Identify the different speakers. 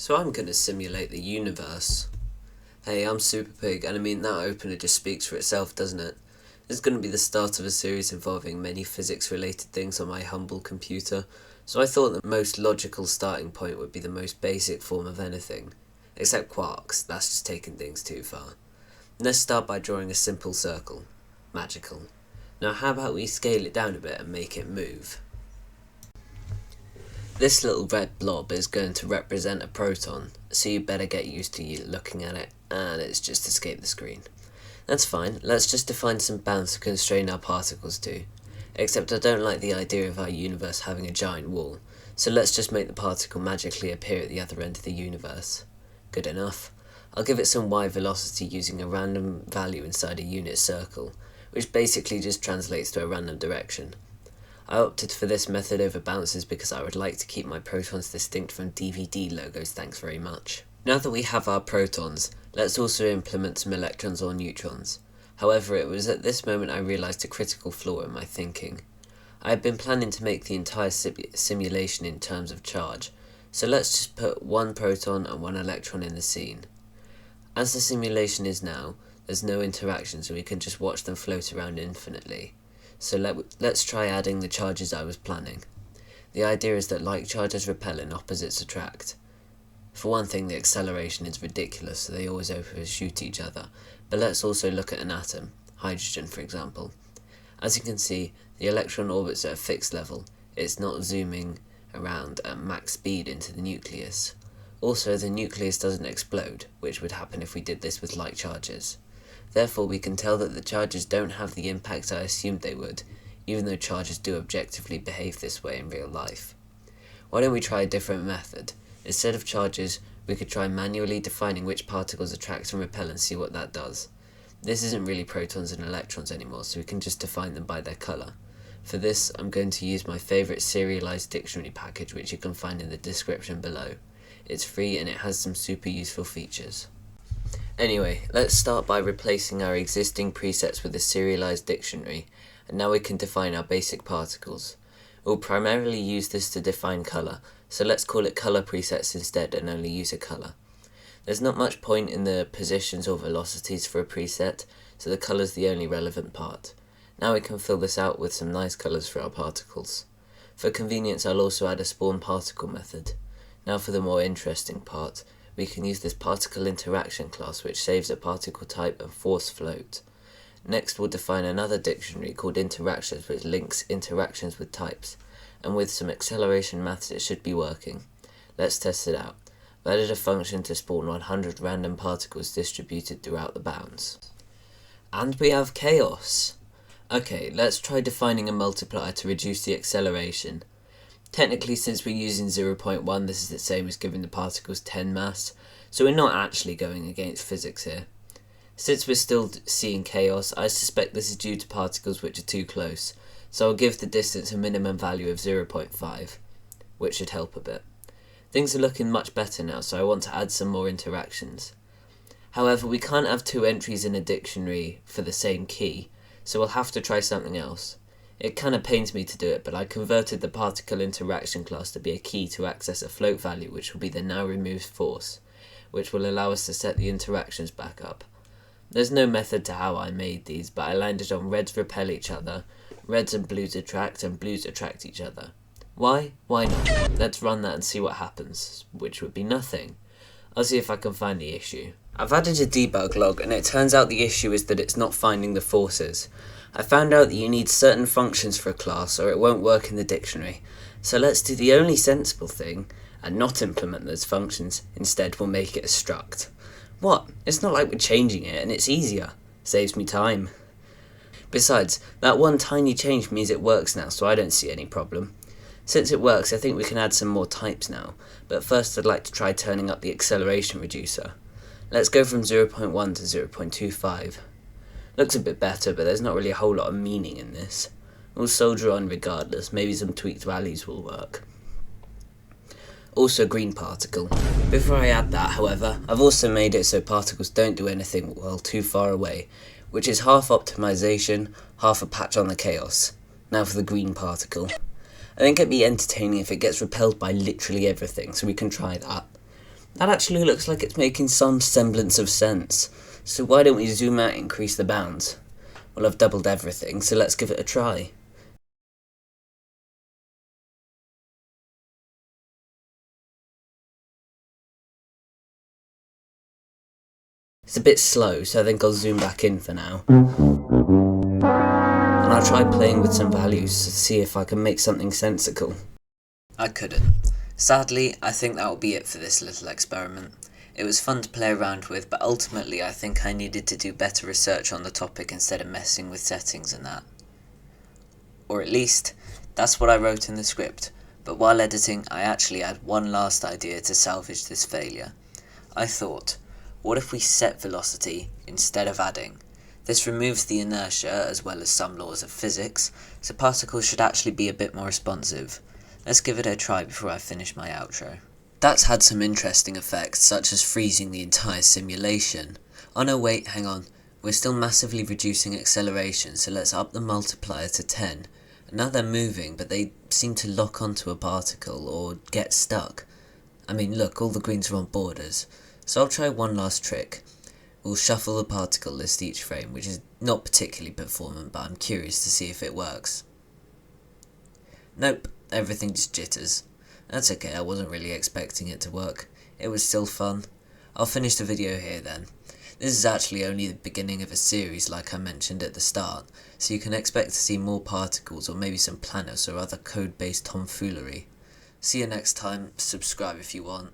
Speaker 1: So I'm going to simulate the universe. Hey, I'm Super Pig, and I mean that opener just speaks for itself, doesn't it? This is going to be the start of a series involving many physics-related things on my humble computer, so I thought the most logical starting point would be the most basic form of anything. Except quarks, that's just taking things too far. Let's start by drawing a simple circle. Magical. Now how about we scale it down a bit and make it move? This little red blob is going to represent a proton, so you better get used to looking at it, and it's just escaped the screen. That's fine, let's just define some bounds to constrain our particles to. Except I don't like the idea of our universe having a giant wall, so let's just make the particle magically appear at the other end of the universe. Good enough. I'll give it some y velocity using a random value inside a unit circle, which basically just translates to a random direction. I opted for this method over bounces because I would like to keep my protons distinct from DVD logos, thanks very much. Now that we have our protons, let's also implement some electrons or neutrons. However, it was at this moment I realised a critical flaw in my thinking. I had been planning to make the entire simulation in terms of charge, so let's just put one proton and one electron in the scene. As the simulation is now, there's no interaction, so we can just watch them float around infinitely. So let's try adding the charges I was planning. The idea is that like charges repel and opposites attract. For one thing, the acceleration is ridiculous, so they always overshoot each other, but let's also look at an atom, hydrogen for example. As you can see, the electron orbits at a fixed level, it's not zooming around at max speed into the nucleus. Also, the nucleus doesn't explode, which would happen if we did this with like charges. Therefore, we can tell that the charges don't have the impact I assumed they would, even though charges do objectively behave this way in real life. Why don't we try a different method? Instead of charges, we could try manually defining which particles attract and repel and see what that does. This isn't really protons and electrons anymore, so we can just define them by their colour. For this, I'm going to use my favourite serialized dictionary package, which you can find in the description below. It's free and it has some super useful features. Anyway, let's start by replacing our existing presets with a serialized dictionary, and now we can define our basic particles. We'll primarily use this to define colour, so let's call it colour presets instead and only use a colour. There's not much point in the positions or velocities for a preset, so the colour's the only relevant part. Now we can fill this out with some nice colours for our particles. For convenience, I'll also add a spawn particle method. Now for the more interesting part, we can use this particle interaction class, which saves a particle type and force float. Next, we'll define another dictionary called interactions, which links interactions with types, and with some acceleration maths it should be working. Let's test it out. I've added a function to spawn 100 random particles distributed throughout the bounds. And we have chaos! Okay, let's try defining a multiplier to reduce the acceleration. Technically, since we're using 0.1, this is the same as giving the particles 10 mass, so we're not actually going against physics here. Since we're still seeing chaos, I suspect this is due to particles which are too close, so I'll give the distance a minimum value of 0.5, which should help a bit. Things are looking much better now, so I want to add some more interactions. However, we can't have two entries in a dictionary for the same key, so we'll have to try something else. It kinda pains me to do it, but I converted the particle interaction class to be a key to access a float value, which will be the now removed force, which will allow us to set the interactions back up. There's no method to how I made these, but I landed on reds repel each other, reds and blues attract each other. Why? Why not? Let's run that and see what happens, which would be nothing. I'll see if I can find the issue. I've added a debug log, and it turns out the issue is that it's not finding the forces. I found out that you need certain functions for a class or it won't work in the dictionary, so let's do the only sensible thing and not implement those functions. Instead, we'll make it a struct. What? It's not like we're changing it and it's easier. Saves me time. Besides, that one tiny change means it works now, so I don't see any problem. Since it works, I think we can add some more types now, but first I'd like to try turning up the acceleration reducer. Let's go from 0.1 to 0.25. Looks a bit better, but there's not really a whole lot of meaning in this. We'll soldier on regardless, maybe some tweaked values will work. Also green particle. Before I add that, however, I've also made it so particles don't do anything while too far away, which is half optimization, half a patch on the chaos. Now for the green particle. I think it'd be entertaining if it gets repelled by literally everything, so we can try that. That actually looks like it's making some semblance of sense. So why don't we zoom out and increase the bounds? Well, I've doubled everything, so let's give it a try. It's a bit slow, so I think I'll zoom back in for now. And I'll try playing with some values to see if I can make something sensical. I couldn't. Sadly, I think that will be it for this little experiment. It was fun to play around with, but ultimately I think I needed to do better research on the topic instead of messing with settings and that. Or at least, that's what I wrote in the script, but while editing I actually had one last idea to salvage this failure. I thought, what if we set velocity instead of adding? This removes the inertia as well as some laws of physics, so particles should actually be a bit more responsive. Let's give it a try before I finish my outro. That's had some interesting effects, such as freezing the entire simulation. Oh no, wait, hang on. We're still massively reducing acceleration, so let's up the multiplier to 10. Now they're moving, but they seem to lock onto a particle or get stuck. I mean, look, all the greens are on borders. So I'll try one last trick. We'll shuffle the particle list each frame, which is not particularly performant, but I'm curious to see if it works. Nope, everything just jitters. That's okay, I wasn't really expecting it to work. It was still fun. I'll finish the video here then. This is actually only the beginning of a series like I mentioned at the start, so you can expect to see more particles or maybe some planets or other code-based tomfoolery. See you next time, subscribe if you want.